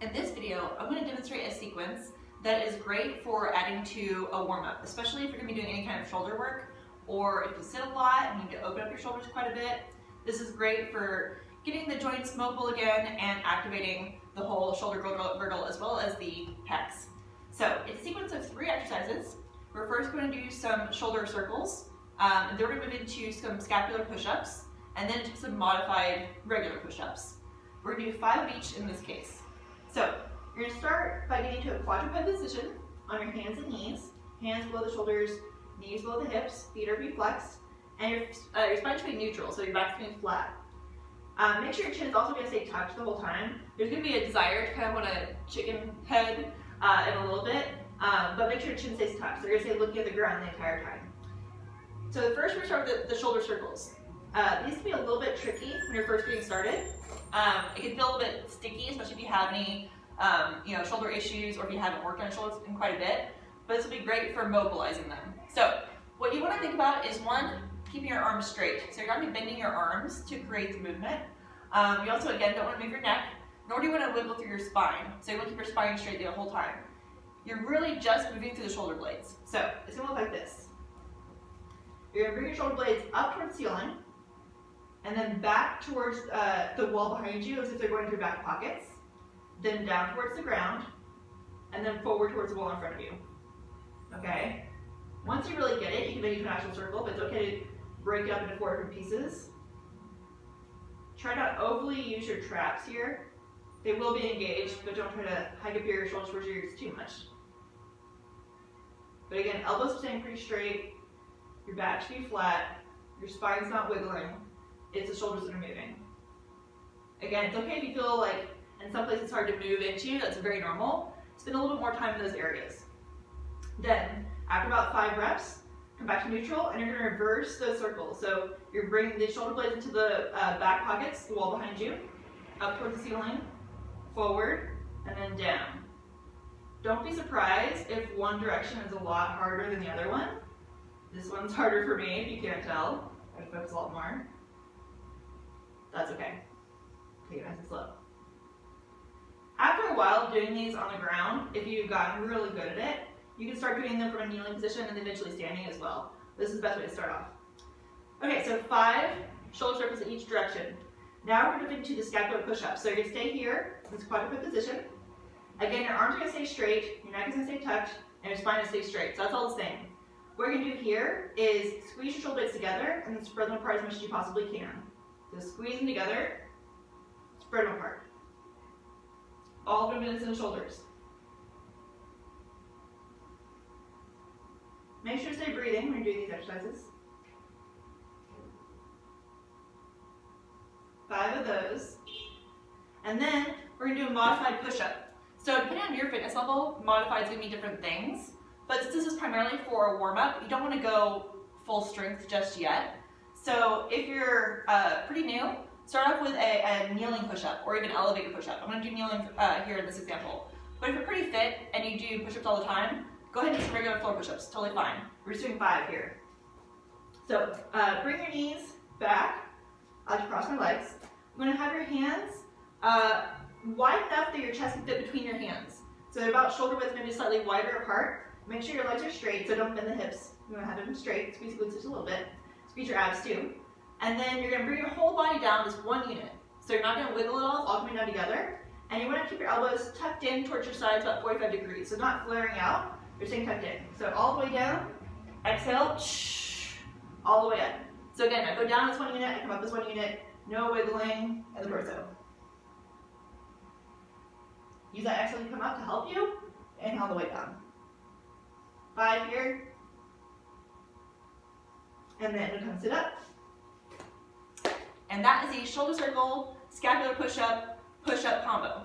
In this video, I'm going to demonstrate a sequence that is great for adding to a warm-up, especially if you're going to be doing any kind of shoulder work, or if you sit a lot and you need to open up your shoulders quite a bit. This is great for getting the joints mobile again and activating the whole shoulder girdle as well as the pecs. So it's a sequence of 3 exercises. We're first going to do some shoulder circles, and then we're going to move into some scapular push-ups, and then into some modified regular push-ups. We're going to do 5 of each in this case. So you're going to start by getting to a quadruped position on your hands and knees, hands below the shoulders, knees below the hips, feet are flexed, and your spine should be neutral, so your back's going to be flat. Make sure your chin is also going to stay tucked the whole time. There's going to be a desire to kind of want a chicken head in a little bit, but make sure your chin stays tucked. So you're going to stay looking at the ground the entire time. So first we're going to start with the shoulder circles. These can be a little bit tricky when you're first getting started. It can feel a little bit sticky, especially if you have any shoulder issues or if you haven't worked on shoulders in quite a bit, but this will be great for mobilizing them. So what you want to think about is, 1, keeping your arms straight. So you're going to be bending your arms to create the movement. You also, again, don't want to move your neck, nor do you want to wiggle through your spine. So you want to keep your spine straight the whole time. You're really just moving through the shoulder blades. So it's going to look like this. You're going to bring your shoulder blades up towards the ceiling, and then back towards the wall behind you as if they're going to your back pockets, then down towards the ground, and then forward towards the wall in front of you. Okay? Once you really get it, you can make it to an actual circle, but it's okay to break it up into 4 different pieces. Try not to overly use your traps here. They will be engaged, but don't try to hike up your shoulders towards your ears too much. But again, elbows staying pretty straight, your back should be flat, your spine's not wiggling. It's the shoulders that are moving. Again, it's okay if you feel like in some places it's hard to move into, that's very normal. Spend a little bit more time in those areas. Then, after about 5 reps, come back to neutral, and you're going to reverse those circles. So you're bringing the shoulder blades into the back pockets, the wall behind you, up towards the ceiling, forward, and then down. Don't be surprised if one direction is a lot harder than the other one. This one's harder for me, if you can't tell. I have to focus a lot more. That's okay. Take it nice and slow. After a while doing these on the ground, if you've gotten really good at it, you can start doing them from a kneeling position and then eventually standing as well. This is the best way to start off. Okay, so 5 shoulder circles in each direction. Now we're moving to the scapular push-up. So you're going to stay here in this quadruped position. Again, your arms are going to stay straight, your neck is going to stay tucked, and your spine is going to stay straight. So that's all the same. What you're going to do here is squeeze your shoulder blades together and then spread them apart as much as you possibly can. So squeeze them together, spread them apart. All movements in the shoulders. Make sure to stay breathing when you're doing these exercises. 5 of those. And then we're going to do a modified push-up. So depending on your fitness level, modified is going to be different things. But since this is primarily for a warm-up, you don't want to go full strength just yet. So if you're pretty new, start off with a kneeling push-up or even elevated push-up. I'm going to do kneeling here in this example. But if you're pretty fit and you do push-ups all the time, go ahead and do some regular floor push-ups. Totally fine. We're just doing 5 here. So bring your knees back. I'll just cross my legs. I'm going to have your hands wide enough that your chest can fit between your hands. So they're about shoulder width, maybe slightly wider apart. Make sure your legs are straight, so don't bend the hips. You want to have them straight. Squeeze the glutes just a little bit. Squeeze your abs too. And then you're going to bring your whole body down as one unit. So you're not going to wiggle it all, it's all coming down together. And you want to keep your elbows tucked in towards your sides about 45 degrees. So not flaring out, you're staying tucked in. So all the way down, exhale, all the way up. So again, I go down as 1 unit, I come up as 1 unit, no wiggling in the torso. Use that exhale to come up to help you, and all the way down. 5 here, and then it comes sit up. And that is a shoulder circle, scapular push-up combo.